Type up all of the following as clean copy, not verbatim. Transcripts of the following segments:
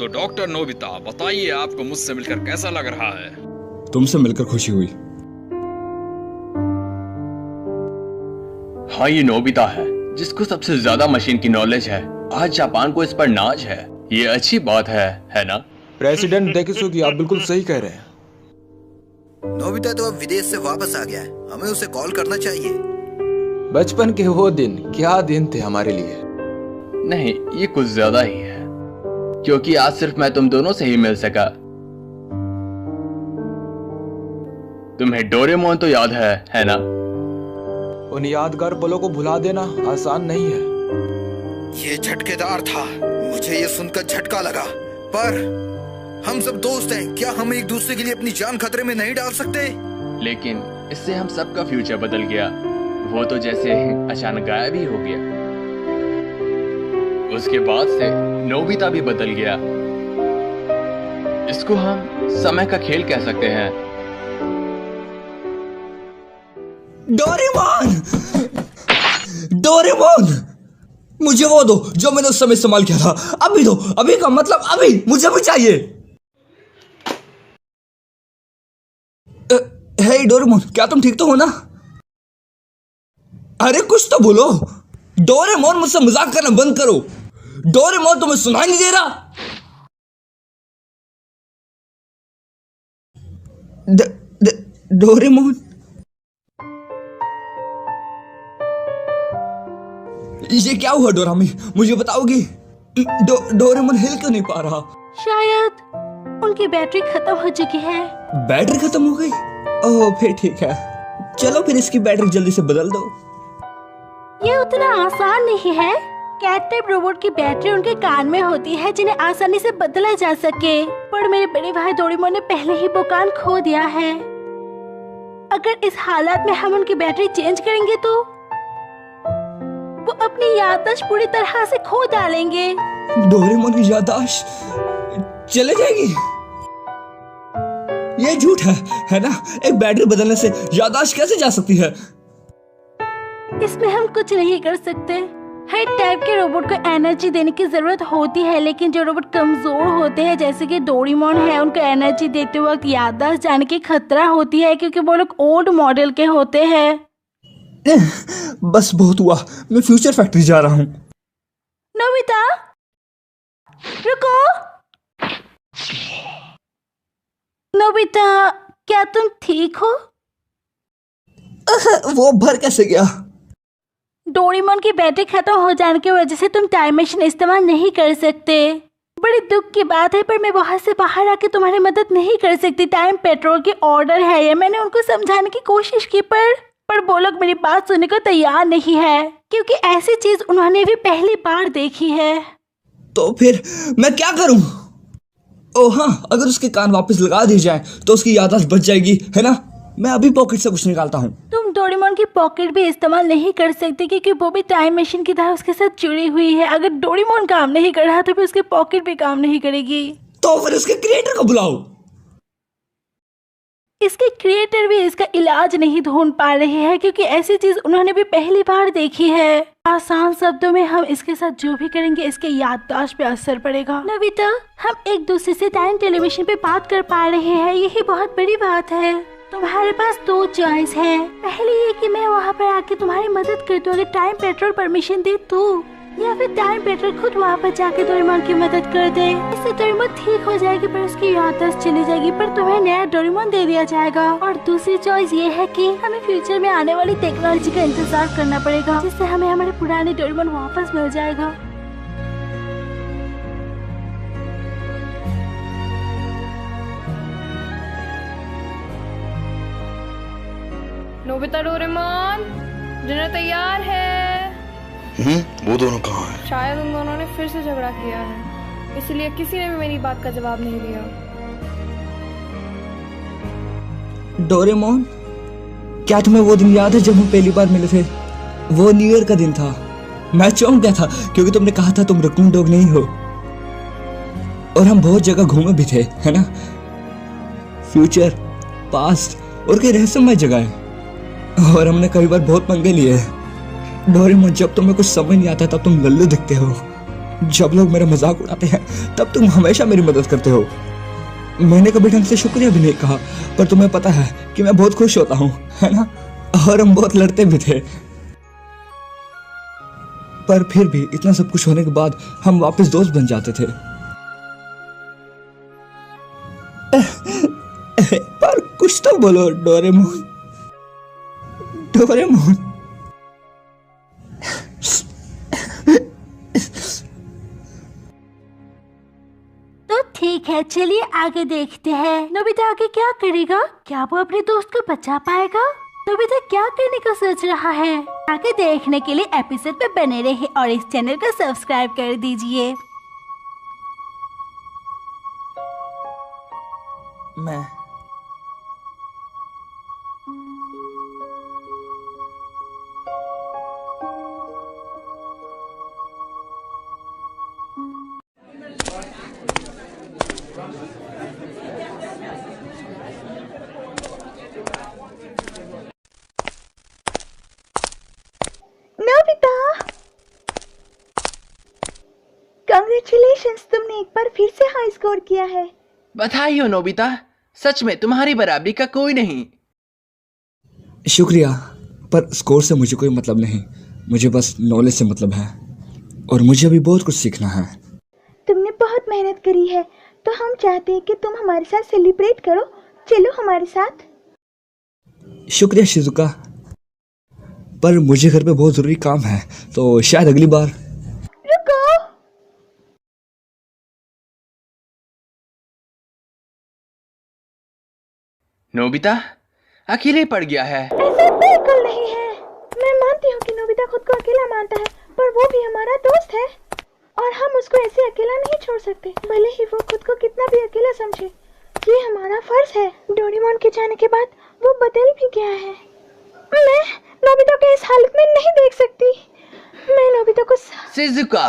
तो doctor Nobita, बताइए आपको मुझसे मिलकर कैसा लग रहा है? तुमसे मिलकर खुशी हुई। हाँ, ये नोबिता है जिसको सबसे ज्यादा मशीन की नॉलेज है। आज जापान को इस पर नाज है। ये अच्छी बात है ना? प्रेसिडेंट डेकिसुगी, आप बिल्कुल सही कह रहे हैं। नोबिता तो अब विदेश से वापस आ गया है, हमें उसे कॉल करना चाहिए। बचपन के वो दिन क्या दिन थे हमारे लिए। नहीं, ये कुछ ज्यादा ही है, क्योंकि आज सिर्फ मैं तुम दोनों से ही मिल सका। तुम्हें डोरेमोन तो याद है ना? उन यादगार पलों को भुला देना आसान नहीं है। ये झटकेदार था, मुझे ये सुनकर झटका लगा। पर हम सब दोस्त हैं, क्या हम एक दूसरे के लिए अपनी जान खतरे में नहीं डाल सकते? लेकिन इससे हम सबका फ्यूचर बदल गया। वो तो जैसे अचानक गायब ही हो गया। उसके बाद से नोबिता भी बदल गया। इसको हम समय का खेल कह सकते हैं। डोरेमोन! डोरेमोन! मुझे वो दो जो मैंने उस समय इस्तेमाल किया था। अभी दो, अभी का मतलब अभी, मुझे भी चाहिए। हे डोरेमोन, क्या तुम ठीक तो हो ना? अरे कुछ तो बोलो। डोरेमोन, मुझसे मजाक करना बंद करो। डोरेमोन, तुम्हें सुनाई नहीं दे रहा? डोरेमोन, ये क्या हुआ डोरामी? मुझे बताओगी? डोरेमोन हिल क्यों नहीं पा रहा? शायद उनकी बैटरी खत्म हो चुकी है। बैटरी खत्म हो गई? ओह, फिर ठीक है। चलो फिर इसकी बैटरी जल्दी से बदल दो। ये उतना आसान नहीं है। कैट टाइप रोबोट की बैटरी उनके कान में होती है, जिन्हें आसानी से बदला जा सके। पर मेरे बड़े भाई डोरेमोन ने पहले ही वो कान खो दिया है। अगर इस हालात में हम उनकी बैटरी चेंज करेंगे तो वो अपनी याददाश्त पूरी तरह से खो डालेंगे। डोरेमोन की याददाश्त चले जाएगी? ये झूठ है ना? एक बैटरी बदलने से याददाश्त कैसे जा सकती है? इसमें हम कुछ नहीं कर सकते। हर टाइप के रोबोट को एनर्जी देने की जरूरत होती है, लेकिन जो रोबोट कमजोर होते हैं जैसे कि डोरेमोन है, उनको एनर्जी देते वक्त याददाश्त जाने की खतरा होती है, क्योंकि वो लोग ओल्ड मॉडल के होते हैं। बस बहुत हुआ, मैं फ्यूचर फैक्ट्री जा रहा हूँ। नोबिता, रुको। नोबिता, क्या तुम ठीक हो? वो भर कैसे गया? डोरेमोन की बैटरी खत्म हो जाने की वजह से तुम टाइम मशीन इस्तेमाल नहीं कर सकते। बड़ी दुख की बात है, पर मैं वहां से बाहर आके तुम्हारी मदद नहीं कर सकती। टाइम पेट्रोल की ऑर्डर है ये। मैंने उनको समझाने की कोशिश की, पर वो लोग मेरी बात सुनने को तैयार नहीं है, क्योंकि ऐसी चीज उन्होंने भी पहली बार देखी है। तो फिर मैं क्या करूं? ओह हाँ, अगर उसके कान वापस लगा दिए जाए तो उसकी याददाश्त बच जाएगी, है ना? मैं अभी पॉकेट से कुछ निकालता हूँ। तुम डोरेमोन की पॉकेट भी इस्तेमाल नहीं कर सकते, क्योंकि वो भी टाइम मशीन की तरह उसके साथ जुड़ी हुई है। अगर डोरेमोन काम नहीं कर रहा तो फिर उसकी पॉकेट भी काम नहीं करेगी। तो फिर उसके क्रिएटर को बुलाओ। इसके क्रिएटर भी इसका इलाज नहीं ढूंढ पा रहे हैं, क्योंकि ऐसी चीज उन्होंने भी पहली बार देखी है। आसान शब्दों में हम इसके साथ जो भी करेंगे इसके याददाश्त पे असर पड़ेगा। नोबिता, हम एक दूसरे से टाइम टेलीविजन पे बात कर पा रहे हैं, यही बहुत बड़ी बात है। तुम्हारे पास दो चॉइस है। पहली ये कि मैं वहाँ पर आके तुम्हारी मदद कर दूँ अगर टाइम पेट्रोल परमिशन दे तो, या फिर टाइम पेट्रोल खुद वहाँ पर जाके डोरेमोन की मदद कर दे। इससे डोरेमोन ठीक हो जाएगी, पर उसकी याददाश्त चली जाएगी, पर तुम्हें नया डोरेमोन दे दिया जाएगा। और दूसरी चॉइस ये है कि हमें फ्यूचर में आने वाली टेक्नोलॉजी का इंतजार करना पड़ेगा, जिससे हमें हमारे पुराने डोरेमोन वापस मिल जाएगा। नोबिता, डोरेमोन, डिनर तैयार है। वो दोनों कहाँ हैं? शायद उन दोनों ने फिर से झगड़ा किया है, इसलिए किसी ने भी मेरी बात का जवाब नहीं दिया। डोरेमोन, क्या तुम्हें वो दिन याद है जब हम पहली बार मिले थे? वो न्यू ईयर का दिन था। मैं चौंक गया था क्योंकि तुमने कहा था तुम रकून डॉग नहीं हो, और हम बहुत जगह घूमे भी थे, है ना? फ्यूचर, पास्ट और कई रहस्यमय जगह है, और हमने कई बार बहुत पंगे लिए। डोरेमोन, जब तुम्हें कुछ समझ नहीं आता तब तुम लल्लू दिखते हो, जब लोग मेरा मजाक उड़ाते हैं तब तुम हमेशा मेरी मदद करते हो। मैंने कभी ढंग से शुक्रिया भी नहीं कहा, पर तुम्हें पता है कि मैं बहुत खुश होता हूँ, है ना? और हम बहुत लड़ते भी थे, पर फिर भी इतना सब कुछ होने के बाद हम वापस दोस्त बन जाते थे। पर कुछ तो बोलो डोरेमोन। डोरेमोन। तो ठीक है, चलिए आगे देखते हैं। नोबिता आगे क्या करेगा? क्या वो अपने दोस्त को बचा पाएगा? नोबिता क्या करने का सोच रहा है? आगे देखने के लिए एपिसोड पे बने रहे और इस चैनल को सब्सक्राइब कर दीजिए। मैं नोबिता, कांग्रेचुलेशंस, तुमने एक बार फिर से हाई स्कोर किया है। बधाई हो नोबिता, सच में तुम्हारी बराबरी का कोई नहीं। शुक्रिया, पर स्कोर से मुझे कोई मतलब नहीं। मुझे बस नॉलेज से मतलब है और मुझे अभी बहुत कुछ सीखना है। तुमने बहुत मेहनत करी है, तो हम चाहते हैं कि तुम हमारे साथ सेलिब्रेट करो। चलो हमारे साथ। शुक्रिया शिजुका, पर मुझे घर पे बहुत जरूरी काम है, तो शायद अगली बार। रुको, नोबिता अकेले पड़ गया है। ऐसा बिल्कुल नहीं है। मैं मानती हूँ कि नोबिता खुद को अकेला मानता है, पर वो भी हमारा दोस्त है और हम उसको ऐसे अकेला नहीं छोड़ सकते, भले ही वो खुद को कितना भी अकेला समझे। ये हमारा फर्ज है। डोरेमोन के जाने के बाद वो बदल भी गया है। मैं नोबिता को इस हालत में नहीं देख सकती। मैं नोबिता को शिजुका,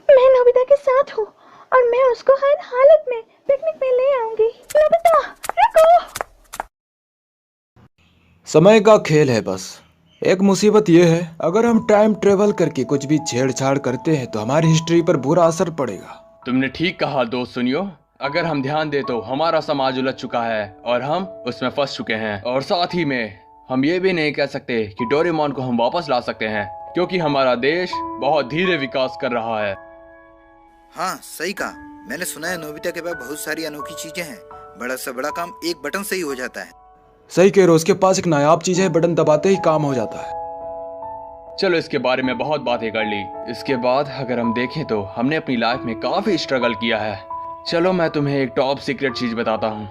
मैं नोबिता के साथ हूँ और मैं उसको हर हालत में पिकनिक में ले आऊंगी। नोबिता रुको। समय का खेल है बस। एक मुसीबत यह है, अगर हम टाइम ट्रेवल करके कुछ भी छेड़छाड़ करते हैं तो हमारी हिस्ट्री पर बुरा असर पड़ेगा। तुमने ठीक कहा दोस्त। सुनियो, अगर हम ध्यान दे तो हमारा समाज उलझ चुका है और हम उसमें फंस चुके हैं। और साथ ही में हम ये भी नहीं कह सकते कि डोरेमोन को हम वापस ला सकते हैं, क्योंकि हमारा देश बहुत धीरे विकास कर रहा है। हाँ सही कहा। मैंने सुना है नोबिता के पास बहुत सारी अनोखी चीजें हैं। बड़ा से बड़ा काम एक बटन से ही हो जाता है। सही कह रहे हो, उसके पास एक नायाब चीज है, बटन दबाते ही काम हो जाता है। चलो इसके बारे में बहुत बातें कर ली। इसके बाद अगर हम देखें तो हमने अपनी लाइफ में काफी स्ट्रगल किया है। चलो मैं तुम्हें एक टॉप सीक्रेट चीज बताता हूँ।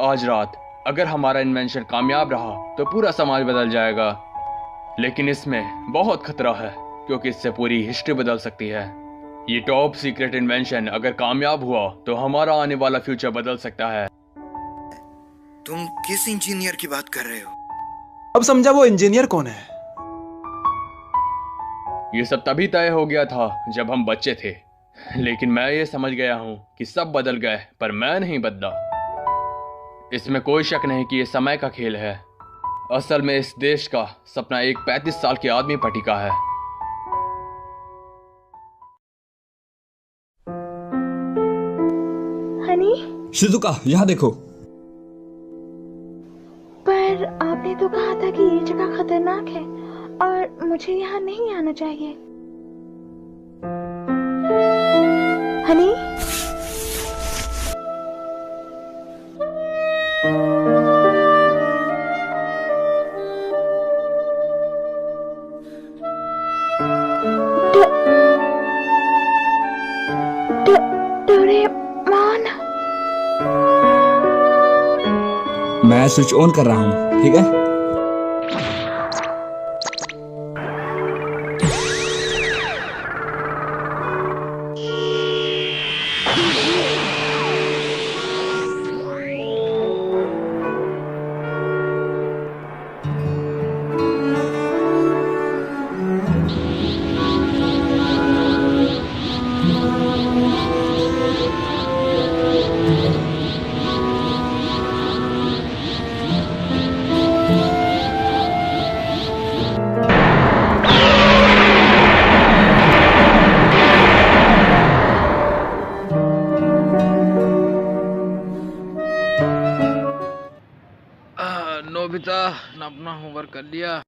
आज रात अगर हमारा इन्वेंशन कामयाब रहा तो पूरा समाज बदल जाएगा, लेकिन इसमें बहुत खतरा है क्योंकि इससे पूरी हिस्ट्री बदल सकती है। ये टॉप सीक्रेट इन्वेंशन अगर कामयाब हुआ तो हमारा आने वाला फ्यूचर बदल सकता है। तुम किस इंजीनियर की बात कर रहे हो? अब समझा वो इंजीनियर कौन है। ये सब तभी तय हो गया था जब हम बच्चे थे, लेकिन मैं ये समझ गया हूँ कि सब बदल गए पर मैं नहीं बदला। इसमें कोई शक नहीं कि ये समय का खेल है। असल में इस देश का सपना एक 35 साल के आदमी पर टिका है। हनी, शिजुका यहाँ देखो। पर आपने तो कहा था कि ये जगह खतरनाक है और मुझे यहाँ नहीं आना चाहिए। हनी, डोरेमोन। मैं स्विच ऑन कर रहा हूँ, ठीक है? नोबिता, अपना होमवर्क कर लिया?